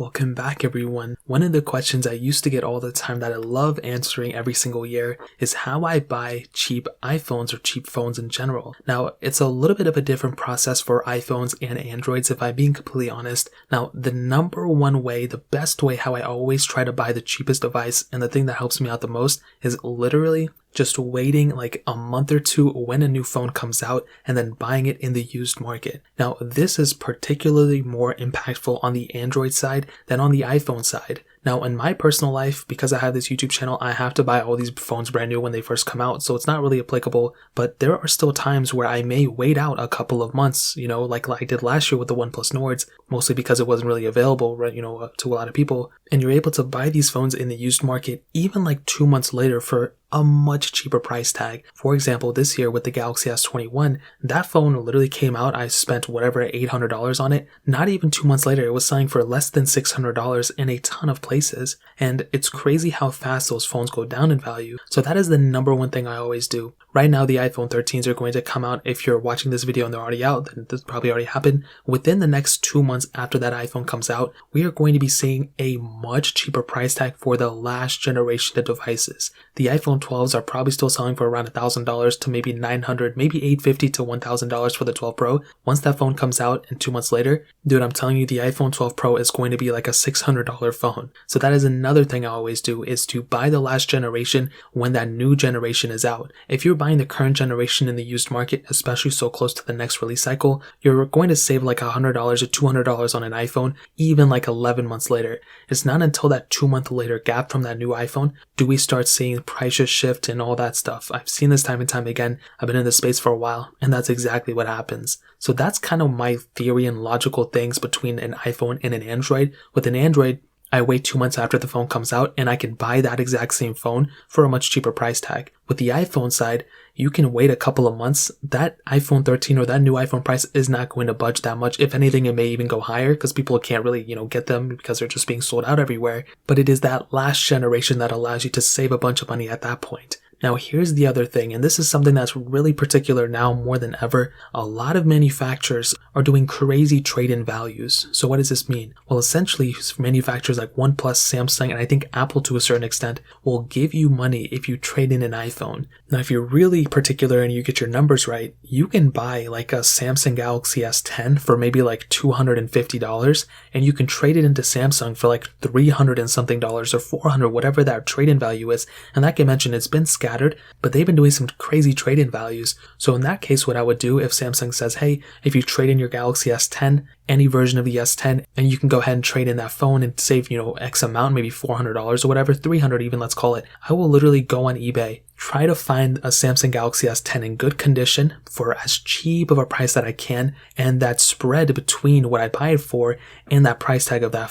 Welcome back, everyone. One of the questions I used to get all the time that I love answering every single year is how I buy cheap iPhones or cheap phones in general. Now, it's a little bit of a different process for iPhones and Androids, if I'm being completely honest. Now, the number one way, the best way how I always try to buy the cheapest device and the thing that helps me out the most is literally just waiting like a month or two when a new phone comes out and then buying it in the used market. Now, this is particularly more impactful on the Android side than on the iPhone side. Now, in my personal life, because I have this YouTube channel, I have to buy all these phones brand new when they first come out, so it's not really applicable, but there are still times where I may wait out a couple of months, like I did last year with the OnePlus Nords, mostly because it wasn't really available, right, to a lot of people, and you're able to buy these phones in the used market even like 2 months later for a much cheaper price tag. For example, this year with the Galaxy S21, that phone literally came out, I spent whatever $800 on it. Not even 2 months later, it was selling for less than $600 in a ton of places. And it's crazy how fast those phones go down in value. So that is the number one thing I always do. Right now, the iPhone 13s are going to come out. If you're watching this video and they're already out, then this probably already happened. Within the next 2 months after that iPhone comes out, we are going to be seeing a much cheaper price tag for the last generation of devices. The iPhone 12s are probably still selling for around $1,000 to maybe $900, maybe $850 to $1,000 for the 12 Pro. Once that phone comes out and 2 months later, dude, I'm telling you, the iPhone 12 Pro is going to be like a $600 phone. So that is another thing I always do, is to buy the last generation when that new generation is out. If you're buying the current generation in the used market, especially so close to the next release cycle, you're going to save like $100 or $200 on an iPhone, even like 11 months later. It's not until that 2 month later gap from that new iPhone do we start seeing prices shift and all that stuff. I've seen this time and time again. I've been in this space for a while, and that's exactly what happens. So that's kind of my theory and logical things between an iPhone and an Android. With an Android, I wait 2 months after the phone comes out and I can buy that exact same phone for a much cheaper price tag. With the iPhone side, you can wait a couple of months. That iPhone 13 or that new iPhone price is not going to budge that much. If anything, it may even go higher because people can't really, get them because they're just being sold out everywhere. But it is that last generation that allows you to save a bunch of money at that point. Now, here's the other thing, and this is something that's really particular now more than ever. A lot of manufacturers are doing crazy trade-in values. So what does this mean? Well, essentially, manufacturers like OnePlus, Samsung, and I think Apple to a certain extent will give you money if you trade in an iPhone. Now, if you're really particular and you get your numbers right, you can buy like a Samsung Galaxy S10 for maybe like $250, and you can trade it into Samsung for like $300 and something or $400, whatever that trade-in value is. And like I mentioned, it's been scattered, but they've been doing some crazy trade-in values. So in that case, what I would do if Samsung says, hey, if you trade in your Galaxy S10, any version of the S10, and you can go ahead and trade in that phone and save, X amount, maybe $400 or whatever, $300 even, let's call it. I will literally go on eBay, try to find a Samsung Galaxy S10 in good condition for as cheap of a price that I can, and that spread between what I buy it for and that price tag of that,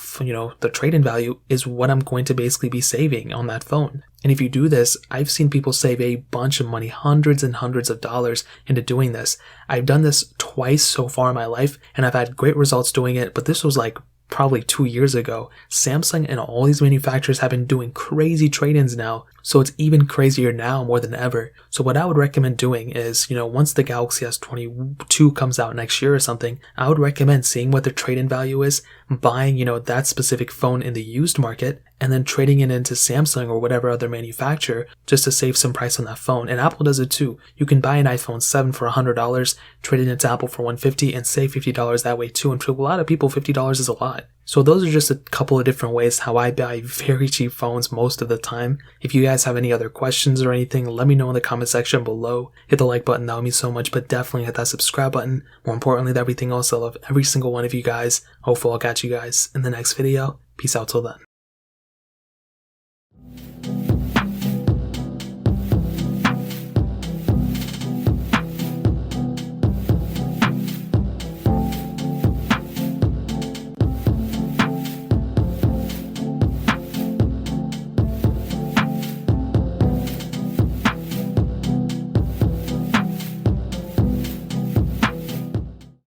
the trade-in value is what I'm going to basically be saving on that phone. And if you do this, I've seen people save a bunch of money, hundreds and hundreds of dollars into doing this. I've done this twice so far in my life, and I've had great results doing it, but this was like probably 2 years ago. Samsung and all these manufacturers have been doing crazy trade-ins now, so it's even crazier now more than ever. So what I would recommend doing is, once the Galaxy S22 comes out next year or something, I would recommend seeing what the trade-in value is, buying, that specific phone in the used market, and then trading it into Samsung or whatever other manufacturer just to save some price on that phone. And Apple does it too. You can buy an iPhone 7 for $100, trade it into Apple for $150, and save $50 that way too. And to a lot of people, $50 is a lot. So those are just a couple of different ways how I buy very cheap phones most of the time. If you guys have any other questions or anything, let me know in the comment section below. Hit the like button, that would mean so much, but definitely hit that subscribe button. More importantly than everything else, I love every single one of you guys. Hopefully I'll catch you guys in the next video. Peace out till then.